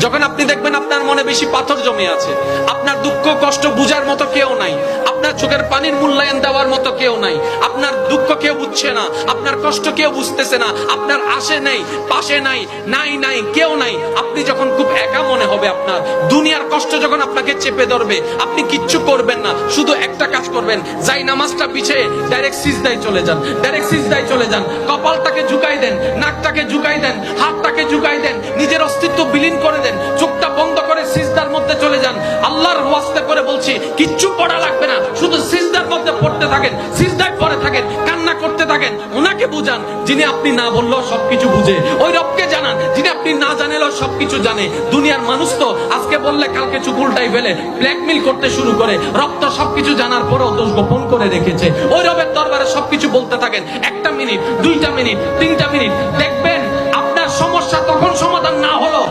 যখন আপনি দেখবেন আপনার মনে বেশি পাথর জমে আছে, আপনার দুঃখ কষ্ট বুঝার মতো কেউ নাই, আপনার চোখের পানির মূল্যায়ন দেওয়ার মতো কেউ নাই, আপনার দুঃখ কেউ বুঝছে না, আপনার কষ্ট কেউ বুঝতেছে না, আপনার আশে নেই, পাশে নাই, নাই কেউ নাই, আপনি যখন খুব একা মনে হবে, আপনার দুনিয়ার কষ্ট যখন আপনাকে চেপে ধরবে, আপনি কিচ্ছু করবেন না, শুধু একটা কাজ করবেন, যাই নামাজটা পিছিয়ে ডাইরেক্ট সিজদায় চলে যান, ডাইরেক্ট সিজদায় চলে যান, কপালটাকে ঝুঁকাই দেন, নাকটাকে ঝুঁকাই দেন, হাতটাকে ঝুঁকাই দেন, নিজের অস্তিত্ব বিলীন করে দেন, চোখটা বন্ধ করে সিজদার মধ্যে চলে যান। আল্লাহর ওয়াস্তে করে বলছি, কিচ্ছু পড়া লাগবে না, শুধু সিজদার মধ্যে পড়তে থাকেন, সিজদায় পড়ে থাকেন, কান্না করতে থাকেন। ওনাকে বুঝান যিনি আপনি না বললেও সবকিছু বুঝে, ওই রবকে জানান যিনি আপনি না জানালেও সবকিছু জানে। দুনিয়ার মানুষ তো আজকে বললে কালকে চুপ উল্টাই ফেলে, ব্ল্যাকমেইল করতে শুরু করে। রব তো সবকিছু জানার পরেও দোষ গোপন করে রেখেছে। ওই রবের দরবারে সবকিছু বলতে থাকেন, 1 মিনিট, 2 মিনিট, 3 মিনিট, দেখবেন আপনার সমস্যা তখন সমাধান না হলো